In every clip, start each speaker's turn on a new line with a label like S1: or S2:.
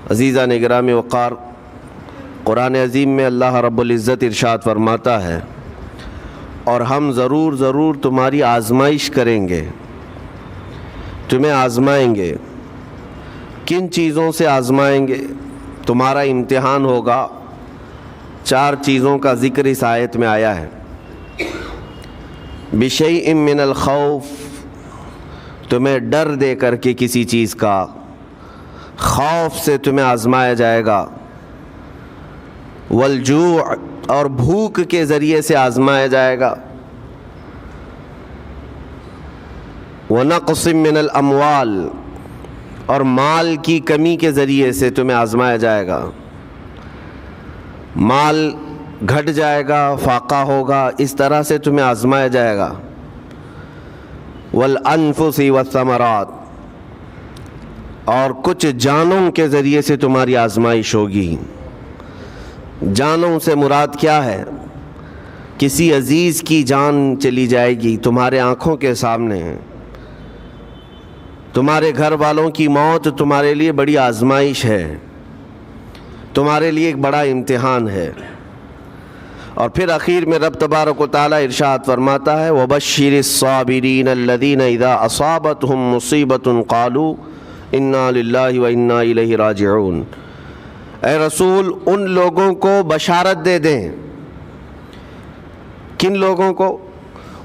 S1: عزیزان گرامی وقار، قرآن عظیم میں اللہ رب العزت ارشاد فرماتا ہے، اور ہم ضرور تمہاری آزمائش کریں گے، تمہیں آزمائیں گے۔ کن چیزوں سے آزمائیں گے؟ تمہارا امتحان ہوگا۔ 4 چیزوں کا ذکر اس آیت میں آیا ہے۔ بشیء من الخوف، تمہیں ڈر دے کر کے کسی چیز کا، خوف سے تمہیں آزمایا جائے گا۔ والجوع، اور بھوک کے ذریعے سے آزمایا جائے گا۔ ونقص من الاموال، اور مال کی کمی کے ذریعے سے تمہیں آزمایا جائے گا۔ مال گھٹ جائے گا، فاقہ ہوگا، اس طرح سے تمہیں آزمایا جائے گا۔ والانفس والثمرات، اور کچھ جانوں کے ذریعے سے تمہاری آزمائش ہوگی۔ جانوں سے مراد کیا ہے؟ کسی عزیز کی جان چلی جائے گی تمہارے آنکھوں کے سامنے، تمہارے گھر والوں کی موت تمہارے لیے بڑی آزمائش ہے، تمہارے لیے ایک بڑا امتحان ہے۔ اور پھر آخر میں رب تبارک و تعالیٰ ارشاد فرماتا ہے، وَبَشِّرِ الصَّابِرِينَ الَّذِينَ إِذَا أَصَابَتْهُمْ مُصِيبَةٌ قَالُوا إِنَّا لِلَّهِ وَإِنَّا إِلَيْهِ رَاجِعُونَ۔ اے رسول، ان لوگوں کو بشارت دے دیں۔ کن لوگوں کو؟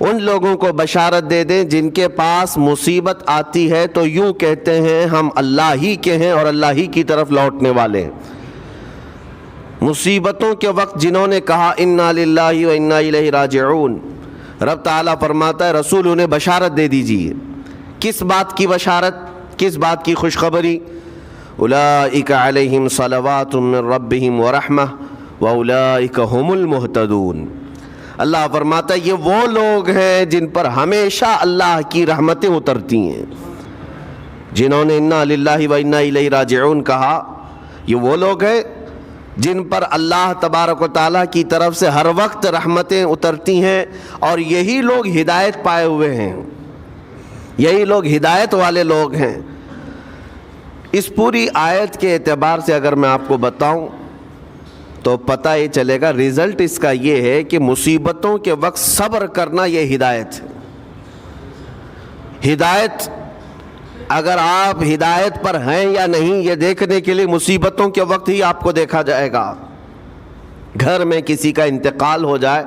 S1: ان لوگوں کو بشارت دے دیں جن کے پاس مصیبت آتی ہے تو یوں کہتے ہیں ہم اللہ ہی کے ہیں اور اللہ ہی کی طرف لوٹنے والے ہیں۔ مصیبتوں کے وقت جنہوں نے کہا انا للہ و انا الیہ راجعون، رب تعالیٰ فرماتا ہے رسول انہیں بشارت دے دیجیے۔ کس بات کی بشارت؟ کس بات کی خوشخبری؟ اولئک علیہم صلوات من ربہم ورحمہ واولئک هم المہتدون۔ اللہ فرماتا ہے یہ وہ لوگ ہیں جن پر ہمیشہ اللہ کی رحمتیں اترتی ہیں۔ جنہوں نے انا للہ و انا الیہ راجعون کہا، یہ وہ لوگ ہیں جن پر اللہ تبارک و تعالیٰ کی طرف سے ہر وقت رحمتیں اترتی ہیں، اور یہی لوگ ہدایت پائے ہوئے ہیں، یہی لوگ ہدایت والے لوگ ہیں۔ اس پوری آیت کے اعتبار سے اگر میں آپ کو بتاؤں تو پتہ یہ چلے گا، رزلٹ اس کا یہ ہے کہ مصیبتوں کے وقت صبر کرنا یہ ہدایت ہے۔ ہدایت، اگر آپ ہدایت پر ہیں یا نہیں یہ دیکھنے کے لیے مصیبتوں کے وقت ہی آپ کو دیکھا جائے گا۔ گھر میں کسی کا انتقال ہو جائے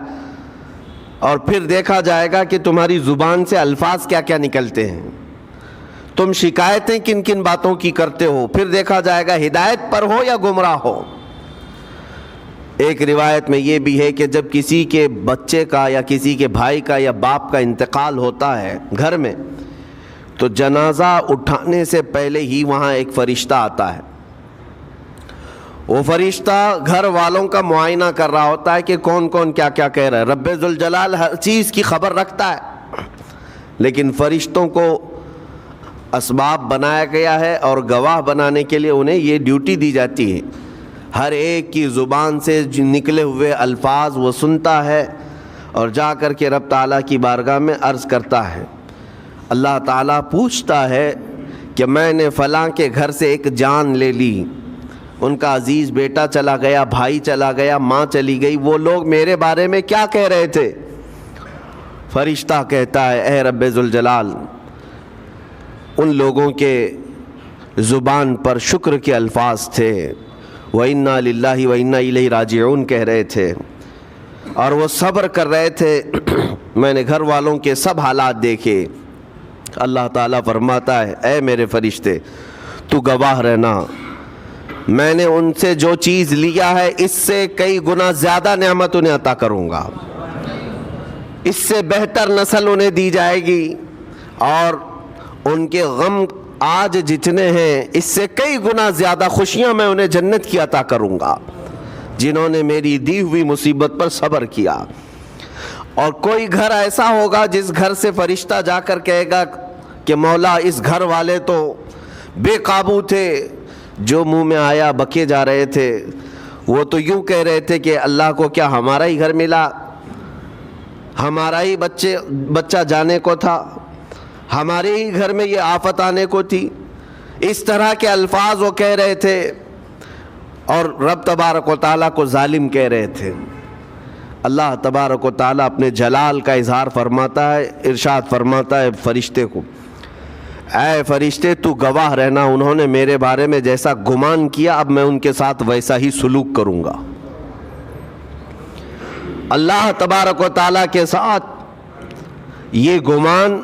S1: اور پھر دیکھا جائے گا کہ تمہاری زبان سے الفاظ کیا کیا نکلتے ہیں، تم شکایتیں کن کن باتوں کی کرتے ہو، پھر دیکھا جائے گا ہدایت پر ہو یا گمراہ ہو۔ ایک روایت میں یہ بھی ہے کہ جب کسی کے بچے کا یا کسی کے بھائی کا یا باپ کا انتقال ہوتا ہے گھر میں، تو جنازہ اٹھانے سے پہلے ہی وہاں ایک فرشتہ آتا ہے۔ وہ فرشتہ گھر والوں کا معائنہ کر رہا ہوتا ہے کہ کون کون کیا کیا کہہ رہا ہے۔ رب ذوالجلال ہر چیز کی خبر رکھتا ہے، لیکن فرشتوں کو اسباب بنایا گیا ہے اور گواہ بنانے کے لیے انہیں یہ ڈیوٹی دی جاتی ہے۔ ہر ایک کی زبان سے نکلے ہوئے الفاظ وہ سنتا ہے اور جا کر کے رب تعالیٰ کی بارگاہ میں عرض کرتا ہے۔ اللہ تعالیٰ پوچھتا ہے کہ میں نے فلاں کے گھر سے ایک جان لے لی، ان کا عزیز بیٹا چلا گیا، بھائی چلا گیا، ماں چلی گئی، وہ لوگ میرے بارے میں کیا کہہ رہے تھے؟ فرشتہ کہتا ہے اے رب ذوالجلال، ان لوگوں کے زبان پر شکر کے الفاظ تھے، وَإِنَّا لِلَّهِ وَإِنَّا إِلَيْهِ راجعون کہہ رہے تھے، اور وہ صبر کر رہے تھے۔ میں نے گھر والوں کے سب حالات دیکھے۔ اللہ تعالیٰ فرماتا ہے اے میرے فرشتے تو گواہ رہنا، میں نے ان سے جو چیز لیا ہے اس سے کئی گنا زیادہ نعمت انہیں عطا کروں گا، اس سے بہتر نسل انہیں دی جائے گی، اور ان کے غم آج جتنے ہیں اس سے کئی گنا زیادہ خوشیاں میں انہیں جنت کی عطا کروں گا جنہوں نے میری دی ہوئی مصیبت پر صبر کیا۔ اور کوئی گھر ایسا ہوگا جس گھر سے فرشتہ جا کر کہے گا کہ مولا اس گھر والے تو بے قابو تھے، جو منہ میں آیا بکے جا رہے تھے، وہ تو یوں کہہ رہے تھے کہ اللہ کو کیا ہمارا ہی گھر ملا، ہمارا ہی بچہ جانے کو تھا، ہمارے ہی گھر میں یہ آفت آنے کو تھی۔ اس طرح کے الفاظ وہ کہہ رہے تھے۔ اور رب تبارک و تعالیٰ کو ظالم کہہ رہے تھے۔ اللہ تبارک و تعالیٰ اپنے جلال کا اظہار فرماتا ہے، ارشاد فرماتا ہے فرشتے کو، اے فرشتے تو گواہ رہنا، انہوں نے میرے بارے میں جیسا گمان کیا اب میں ان کے ساتھ ویسا ہی سلوک کروں گا۔ اللہ تبارک و تعالیٰ کے ساتھ یہ گمان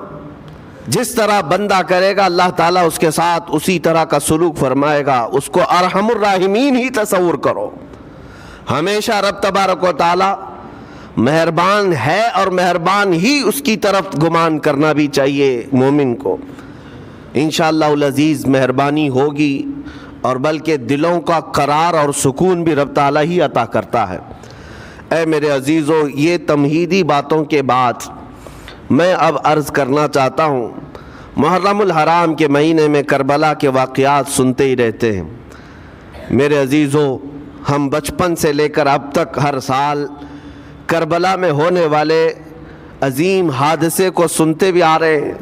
S1: جس طرح بندہ کرے گا اللہ تعالیٰ اس کے ساتھ اسی طرح کا سلوک فرمائے گا۔ اس کو ارحم الراحمین ہی تصور کرو۔ ہمیشہ رب تبارک و تعالیٰ مہربان ہے اور مہربان ہی اس کی طرف گمان کرنا بھی چاہیے مومن کو۔ انشاءاللہ العزیز مہربانی ہوگی، اور بلکہ دلوں کا قرار اور سکون بھی رب تعالیٰ ہی عطا کرتا ہے۔ اے میرے عزیزو، یہ تمہیدی باتوں کے بعد میں اب عرض کرنا چاہتا ہوں، محرم الحرام کے مہینے میں کربلا کے واقعات سنتے ہی رہتے ہیں۔ میرے عزیزو، ہم بچپن سے لے کر اب تک ہر سال کربلا میں ہونے والے عظیم حادثے کو سنتے بھی آ رہے ہیں۔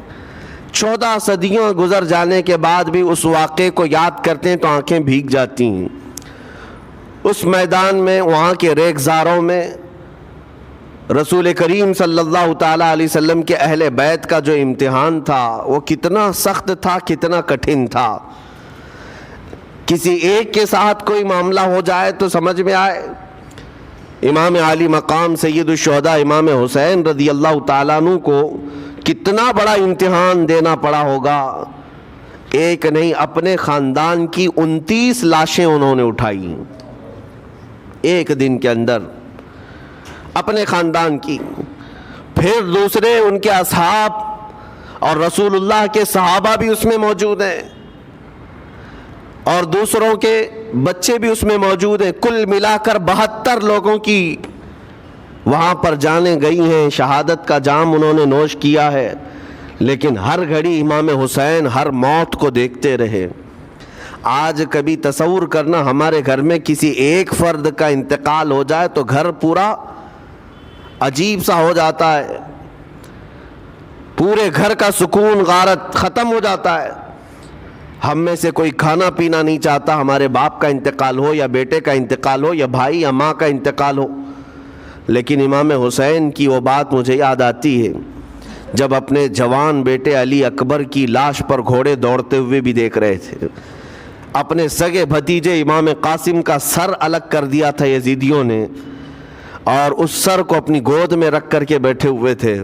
S1: 14 صدیوں گزر جانے کے بعد بھی اس واقعے کو یاد کرتے ہیں تو آنکھیں بھیگ جاتی ہیں۔ اس میدان میں، وہاں کے ریگزاروں میں رسول کریم صلی اللہ تعالیٰ علیہ وسلم کے اہل بیت کا جو امتحان تھا وہ کتنا سخت تھا، کتنا کٹھن تھا۔ کسی ایک کے ساتھ کوئی معاملہ ہو جائے تو سمجھ میں آئے، امام عالی مقام سید الشہداء امام حسین رضی اللہ تعالیٰ عنہ کو کتنا بڑا امتحان دینا پڑا ہوگا۔ ایک نہیں، اپنے خاندان کی 29 لاشیں انہوں نے اٹھائی ایک دن کے اندر، اپنے خاندان کی۔ پھر دوسرے ان کے اصحاب اور رسول اللہ کے صحابہ بھی اس میں موجود ہیں، اور دوسروں کے بچے بھی اس میں موجود ہیں۔ کل ملا کر 72 لوگوں کی وہاں پر جانیں گئی ہیں، شہادت کا جام انہوں نے نوش کیا ہے، لیکن ہر گھڑی امام حسین ہر موت کو دیکھتے رہے۔ آج کبھی تصور کرنا، ہمارے گھر میں کسی ایک فرد کا انتقال ہو جائے تو گھر پورا عجیب سا ہو جاتا ہے، پورے گھر کا سکون غارت ختم ہو جاتا ہے۔ ہم میں سے کوئی کھانا پینا نہیں چاہتا، ہمارے باپ کا انتقال ہو یا بیٹے کا انتقال ہو یا بھائی یا ماں کا انتقال ہو۔ لیکن امام حسین کی وہ بات مجھے یاد آتی ہے جب اپنے جوان بیٹے علی اکبر کی لاش پر گھوڑے دوڑتے ہوئے بھی دیکھ رہے تھے۔ اپنے سگے بھتیجے امام قاسم کا سر الگ کر دیا تھا یزیدیوں نے، اور اس سر کو اپنی گود میں رکھ کر کے بیٹھے ہوئے تھے۔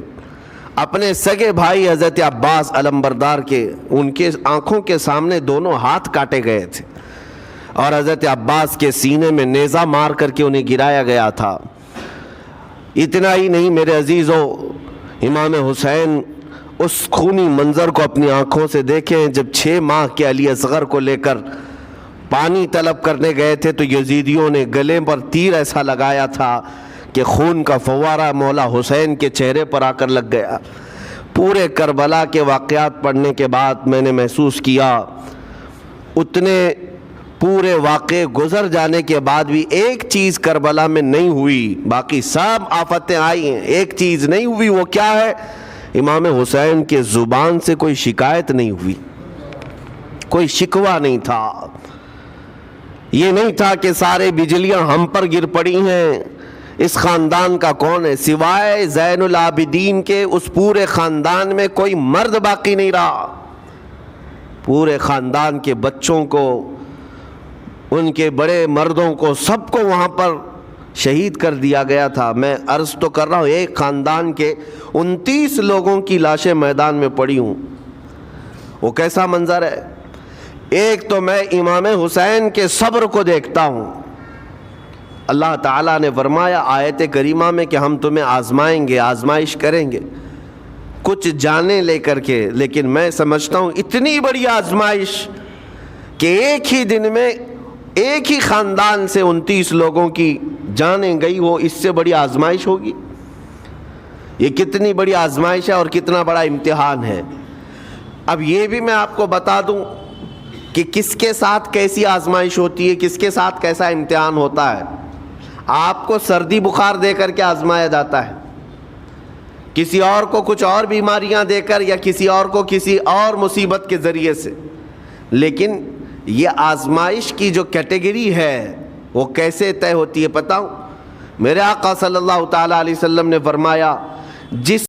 S1: اپنے سگے بھائی حضرت عباس علمبردار کے، ان کے آنکھوں کے سامنے دونوں ہاتھ کاٹے گئے تھے، اور حضرت عباس کے سینے میں نیزہ مار کر کے انہیں گرایا گیا تھا۔ اتنا ہی نہیں میرے عزیزو، امام حسین اس خونی منظر کو اپنی آنکھوں سے دیکھیں جب 6 ماہ کے علی اصغر کو لے کر پانی طلب کرنے گئے تھے تو یزیدیوں نے گلے پر تیر ایسا لگایا تھا کہ خون کا فوارہ مولا حسین کے چہرے پر آ کر لگ گیا۔ پورے کربلا کے واقعات پڑھنے کے بعد میں نے محسوس کیا، اتنے پورے واقعے گزر جانے کے بعد بھی ایک چیز کربلا میں نہیں ہوئی، باقی سب آفتیں آئی ہیں، ایک چیز نہیں ہوئی۔ وہ کیا ہے؟ امام حسین کے زبان سے کوئی شکایت نہیں ہوئی، کوئی شکوہ نہیں تھا۔ یہ نہیں تھا کہ سارے بجلیاں ہم پر گر پڑی ہیں، اس خاندان کا کون ہے؟ سوائے زین العابدین کے اس پورے خاندان میں کوئی مرد باقی نہیں رہا۔ پورے خاندان کے بچوں کو، ان کے بڑے مردوں کو، سب کو وہاں پر شہید کر دیا گیا تھا۔ میں عرض تو کر رہا ہوں، ایک خاندان کے 29 لوگوں کی لاشیں میدان میں پڑی ہوں، وہ کیسا منظر ہے۔ ایک تو میں امام حسین کے صبر کو دیکھتا ہوں۔ اللہ تعالیٰ نے فرمایا آیت کریمہ میں کہ ہم تمہیں آزمائیں گے، آزمائش کریں گے، کچھ جانیں لے کر کے، لیکن میں سمجھتا ہوں اتنی بڑی آزمائش کہ ایک ہی دن میں ایک ہی خاندان سے 29 لوگوں کی جانیں گئی، وہ اس سے بڑی آزمائش ہوگی؟ یہ کتنی بڑی آزمائش ہے اور کتنا بڑا امتحان ہے۔ اب یہ بھی میں آپ کو بتا دوں کہ کس کے ساتھ کیسی آزمائش ہوتی ہے، کس کے ساتھ کیسا امتحان ہوتا ہے۔ آپ کو سردی بخار دے کر کے آزمایا جاتا ہے، کسی اور کو کچھ اور بیماریاں دے کر، یا کسی اور کو کسی اور مصیبت کے ذریعے سے۔ لیکن یہ آزمائش کی جو کیٹیگری ہے وہ کیسے طے ہوتی ہے پتہ ہوں؟ میرے آقا صلی اللہ تعالیٰ علیہ وسلم نے فرمایا جس